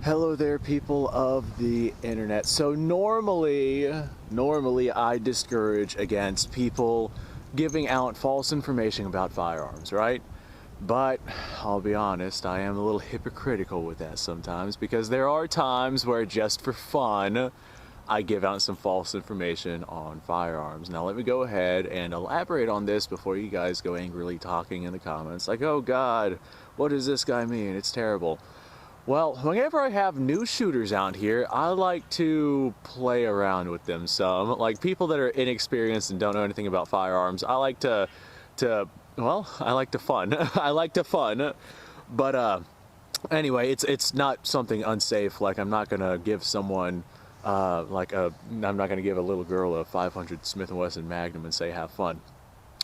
Hello there, people of the internet. So normally I discourage against people giving out false information about firearms, right? But I'll be honest, I am a little hypocritical with that sometimes, because there are times where just for fun I give out some false information on firearms. Now let me go ahead and elaborate on this before you guys go angrily talking in the comments like, oh God, what does this guy mean? It's terrible. Well, whenever I have new shooters out here, I like to play around with them some. Like people that are inexperienced and don't know anything about firearms, I like to fun. I like to fun. But anyway, it's not something unsafe. Like I'm not gonna give someone I'm not gonna give a little girl a 500 Smith & Wesson Magnum and say have fun.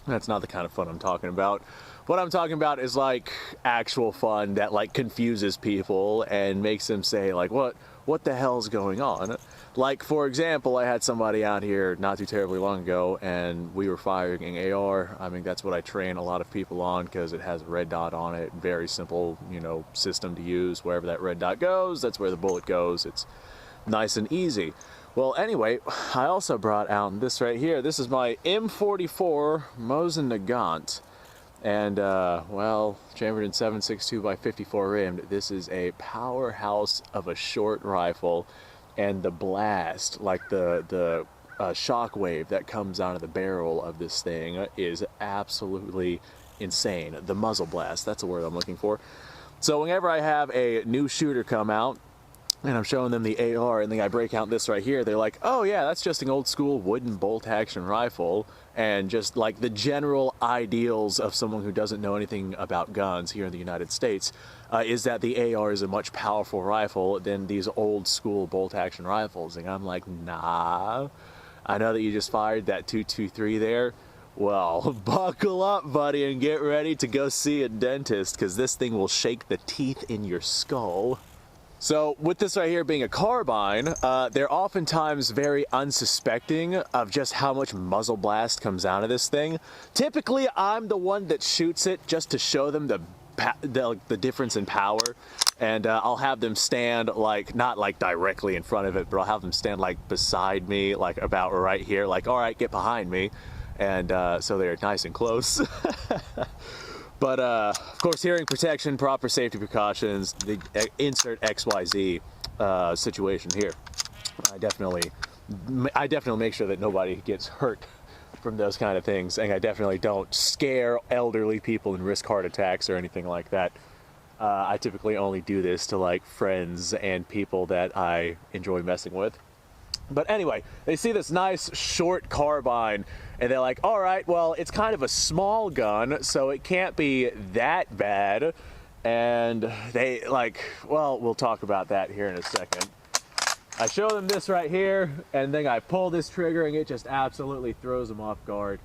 That's not the kind of fun I'm talking about. What I'm talking about is like actual fun that like confuses people and makes them say like, what the hell's going on? Like for example, I had somebody out here not too terribly long ago and we were firing an AR. I mean, that's what I train a lot of people on because it has a red dot on it. Very simple, system to use. Wherever that red dot goes, that's where the bullet goes. It's nice and easy. Well, anyway, I also brought out this right here. This is my M44 Mosin Nagant. And, chambered in 7.62 by 54 rimmed. This is a powerhouse of a short rifle. And the blast, like the shock wave that comes out of the barrel of this thing is absolutely insane. The muzzle blast, that's the word I'm looking for. So whenever I have a new shooter come out, and I'm showing them the AR, and then I break out this right here, they're like, oh yeah, that's just an old school wooden bolt action rifle, and just like the general ideals of someone who doesn't know anything about guns here in the United States is that the AR is a much powerful rifle than these old school bolt action rifles. And I'm like, nah, I know that you just fired that 223 there. Well, buckle up, buddy, and get ready to go see a dentist, because this thing will shake the teeth in your skull. So with this right here being a carbine, they're oftentimes very unsuspecting of just how much muzzle blast comes out of this thing. Typically, I'm the one that shoots it just to show them the difference in power, and I'll have them stand like, not like directly in front of it, but I'll have them stand like beside me, like about right here, like, all right, get behind me. And so they're nice and close. But, of course, hearing protection, proper safety precautions, the insert XYZ situation here. I definitely make sure that nobody gets hurt from those kind of things, and I definitely don't scare elderly people and risk heart attacks or anything like that. I typically only do this to, like, friends and people that I enjoy messing with. But anyway, they see this nice short carbine and they're like, all right, well, it's kind of a small gun, so it can't be that bad. And they like, well, we'll talk about that here in a second. I show them this right here, and then I pull this trigger and it just absolutely throws them off guard.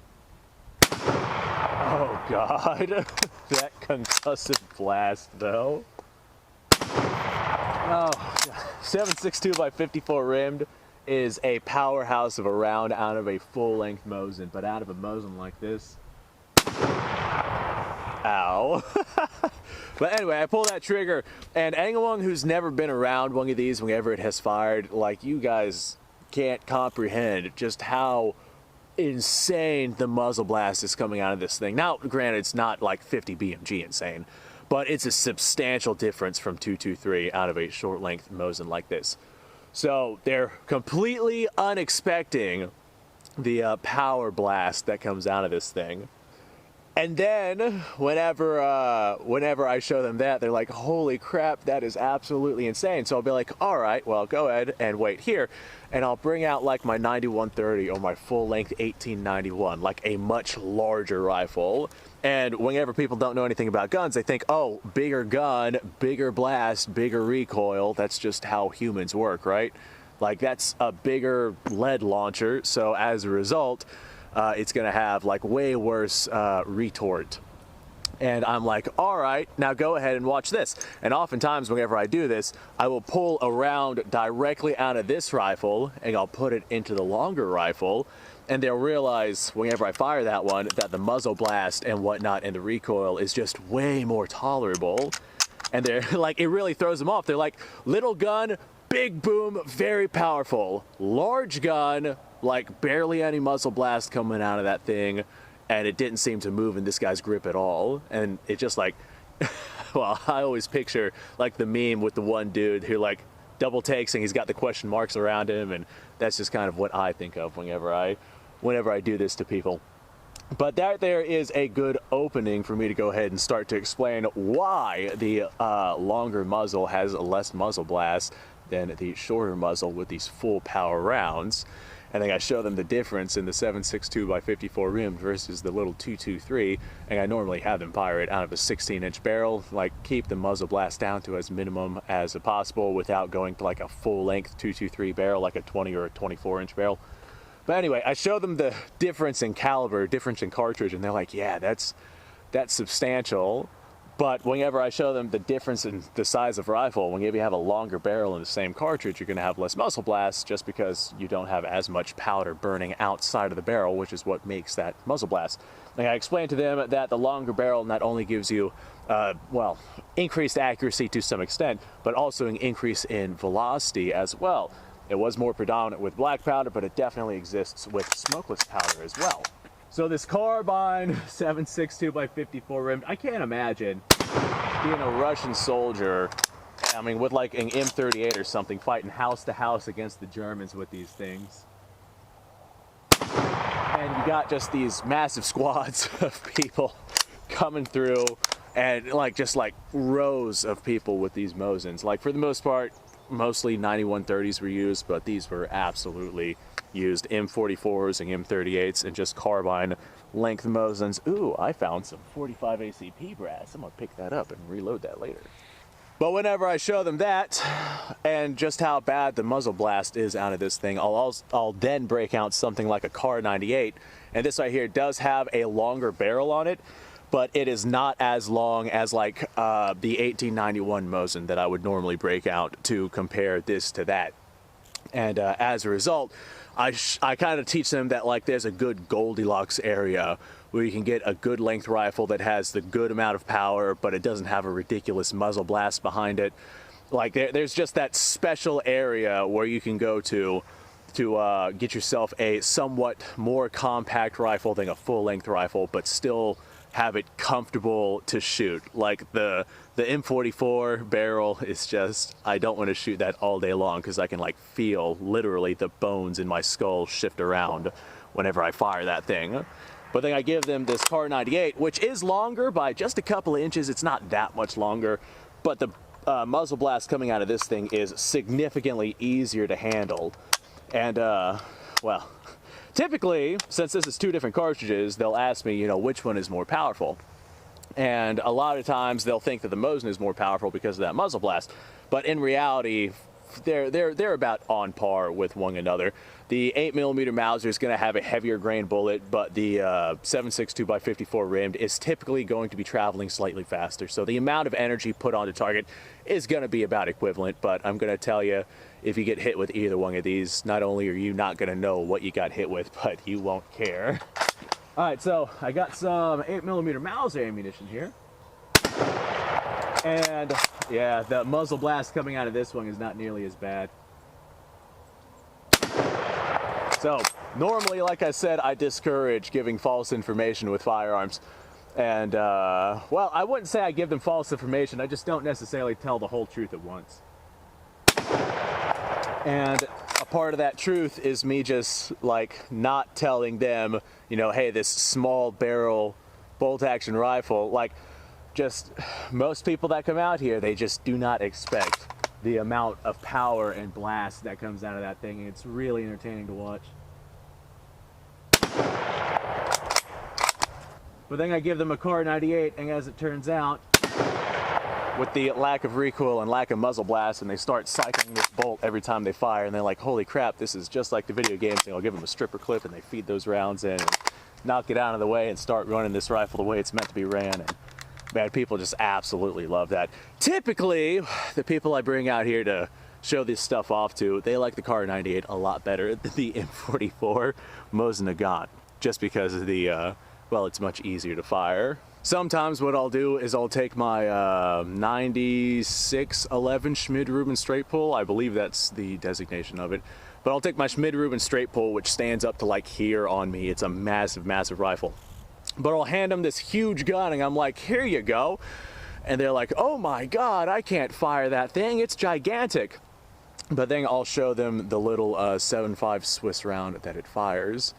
Oh God, that concussive blast though. Oh, 7.62 by 54 rimmed. Is a powerhouse of a round out of a full-length Mosin, but out of a Mosin like this, ow. But anyway, I pull that trigger, and anyone who's never been around one of these whenever it has fired, like, you guys can't comprehend just how insane the muzzle blast is coming out of this thing. Now, granted, it's not like 50 BMG insane, but it's a substantial difference from 223 out of a short-length Mosin like this. So they're completely unexpecting the power blast that comes out of this thing. And then whenever I show them that, they're like, holy crap, that is absolutely insane. So I'll be like, all right, well, go ahead and wait here. And I'll bring out like my 9130 or my full length 1891, like a much larger rifle. And whenever people don't know anything about guns, they think, oh, bigger gun, bigger blast, bigger recoil. That's just how humans work, right? Like that's a bigger lead launcher. So as a result, it's gonna have like way worse retort. And I'm like, all right, now go ahead and watch this. And oftentimes whenever I do this, I will pull a round directly out of this rifle and I'll put it into the longer rifle. And they'll realize whenever I fire that one that the muzzle blast and whatnot and the recoil is just way more tolerable. And they're like, it really throws them off. They're like, little gun, big boom, very powerful. Large gun, like barely any muzzle blast coming out of that thing, and it didn't seem to move in this guy's grip at all. And it just like, well, I always picture like the meme with the one dude who like double takes and he's got the question marks around him, and that's just kind of what I think of whenever I do this to people. But there is a good opening for me to go ahead and start to explain why the longer muzzle has less muzzle blast than the shorter muzzle with these full power rounds. I think I show them the difference in the 7.62 by 54 rim versus the little 2.23, and I normally have them fire it out of a 16-inch barrel, like keep the muzzle blast down to as minimum as possible without going to like a full-length 2.23 barrel, like a 20 or a 24-inch barrel. But anyway, I show them the difference in caliber, difference in cartridge, and they're like, yeah, that's substantial. But whenever I show them the difference in the size of rifle, whenever you have a longer barrel in the same cartridge, you're going to have less muzzle blast just because you don't have as much powder burning outside of the barrel, which is what makes that muzzle blast. And I explained to them that the longer barrel not only gives you, well, increased accuracy to some extent, but also an increase in velocity as well. It was more predominant with black powder, but it definitely exists with smokeless powder as well. So this carbine 7.62 by 54 rim, I can't imagine being a Russian soldier, I mean, with like an M38 or something, fighting house to house against the Germans with these things. And you got just these massive squads of people coming through, and like just like rows of people with these Mosins. Like for the most part, mostly 9130s were used, but these were absolutely used. M44s and M38s and just carbine length Mosins. Ooh, I found some 45 ACP brass. I'm gonna pick that up and reload that later. But whenever I show them that and just how bad the muzzle blast is out of this thing, I'll then break out something like a Car 98, and this right here does have a longer barrel on it, but it is not as long as like the 1891 Mosin that I would normally break out to compare this to that. And as a result, I kind of teach them that like there's a good Goldilocks area where you can get a good length rifle that has the good amount of power, but it doesn't have a ridiculous muzzle blast behind it. Like there's just that special area where you can go to get yourself a somewhat more compact rifle than a full length rifle, but still have it comfortable to shoot. Like the M44 barrel is just, I don't want to shoot that all day long because I can like feel literally the bones in my skull shift around whenever I fire that thing. But then I give them this Car 98, which is longer by just a couple of inches. It's not that much longer, but the muzzle blast coming out of this thing is significantly easier to handle. And well, typically, since this is two different cartridges, they'll ask me, you know, which one is more powerful. And a lot of times they'll think that the Mosin is more powerful because of that muzzle blast. But in reality, they're about on par with one another. The 8mm Mauser is going to have a heavier grain bullet, but the 7.62 by 54 rimmed is typically going to be traveling slightly faster. So the amount of energy put onto target is going to be about equivalent. But I'm going to tell you, if you get hit with either one of these, not only are you not going to know what you got hit with, but you won't care. All right, so I got some 8mm Mauser ammunition here. And yeah, the muzzle blast coming out of this one is not nearly as bad. So normally, like I said, I discourage giving false information with firearms. And well, I wouldn't say I give them false information. I just don't necessarily tell the whole truth at once. And a part of that truth is me just like not telling them, you know, hey, this small barrel bolt action rifle, like just most people that come out here, they just do not expect the amount of power and blast that comes out of that thing. And it's really entertaining to watch. But then I give them a Car 98, and as it turns out, with the lack of recoil and lack of muzzle blast, and they start cycling this bolt every time they fire, and they're like, holy crap, this is just like the video games thing. I'll give them a stripper clip, and they feed those rounds in, and knock it out of the way, and start running this rifle the way it's meant to be ran. And man, people just absolutely love that. Typically, the people I bring out here to show this stuff off to, they like the Car 98 a lot better than the M44 Mosin Nagant, just because of the, well, it's much easier to fire. Sometimes what I'll do is I'll take my 9611 Schmid-Reuben straight pull. I believe that's the designation of it. But I'll take my Schmid-Reuben straight pull, which stands up to like here on me. It's a massive, massive rifle. But I'll hand them this huge gun and I'm like, here you go. And they're like, oh my God, I can't fire that thing. It's gigantic. But then I'll show them the little 7.5 Swiss round that it fires.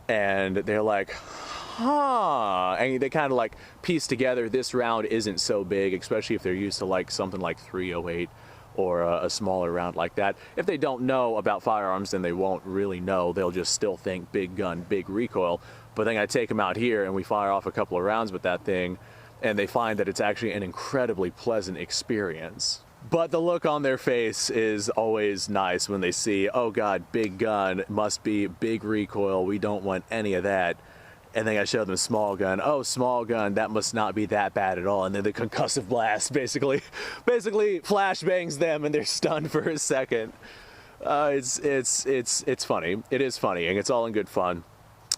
And they're like, huh, and they kind of like piece together this round isn't so big, especially if they're used to like something like 308 or a smaller round like that. If they don't know about firearms, then they won't really know. They'll just still think big gun, big recoil. But then I take them out here and we fire off a couple of rounds with that thing, and they find that it's actually an incredibly pleasant experience. But the look on their face is always nice when they see, oh God, big gun, must be big recoil, we don't want any of that. And then I show them small gun. Oh, small gun, that must not be that bad at all. And then the concussive blast basically flashbangs them and they're stunned for a second. It's funny. It is funny, and it's all in good fun.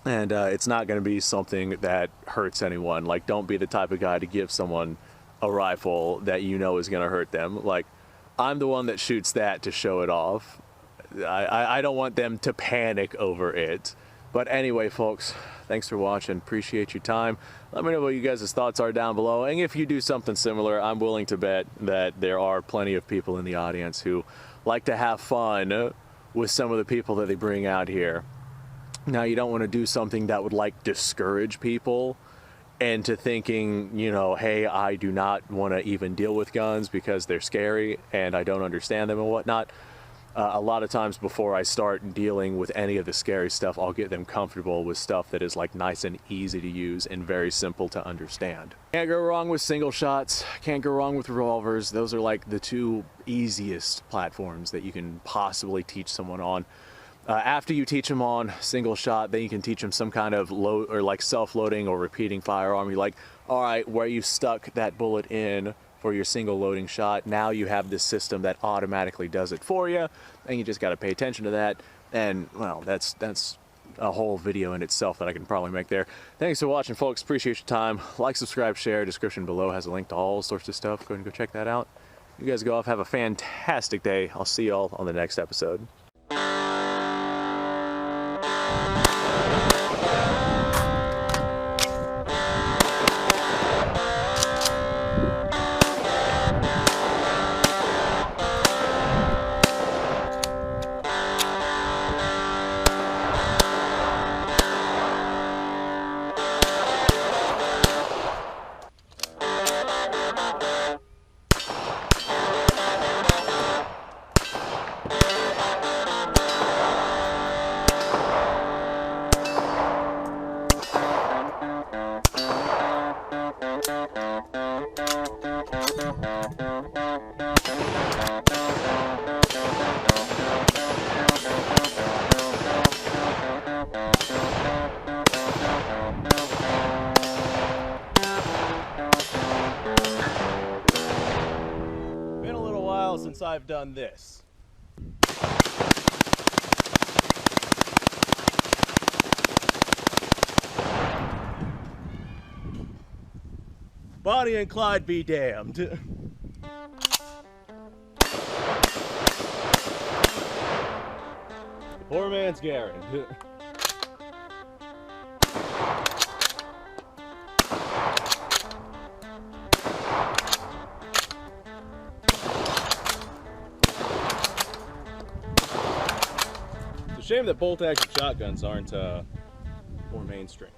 And it's not going to be something that hurts anyone. Like, don't be the type of guy to give someone a rifle that you know is going to hurt them. Like, I'm the one that shoots that to show it off. I don't want them to panic over it. But anyway, folks, thanks for watching. Appreciate your time. Let me know what you guys' thoughts are down below. And if you do something similar, I'm willing to bet that there are plenty of people in the audience who like to have fun with some of the people that they bring out here. Now, you don't want to do something that would like discourage people into thinking, you know, hey, I do not want to even deal with guns because they're scary and I don't understand them and whatnot. A lot of times before I start dealing with any of the scary stuff, I'll get them comfortable with stuff that is like nice and easy to use and very simple to understand. Can't go wrong with single shots, can't go wrong with revolvers. Those are like the two easiest platforms that you can possibly teach someone on. After you teach them on single shot, then you can teach them some kind of load or like self-loading or repeating firearm. You're like, all right, where you stuck that bullet in for your single loading shot, now you have this system that automatically does it for you, and you just got to pay attention to that. And well, that's a whole video in itself that I can probably make there. Thanks for watching, folks. Appreciate your time. Like, subscribe, share. Description below has a link to all sorts of stuff. Go ahead and go check that out. You guys go off, have a fantastic day. I'll see y'all on the next episode. Since I've done this. Bonnie and Clyde be damned. Poor man's Gary. Shame that bolt action shotguns aren't more mainstream.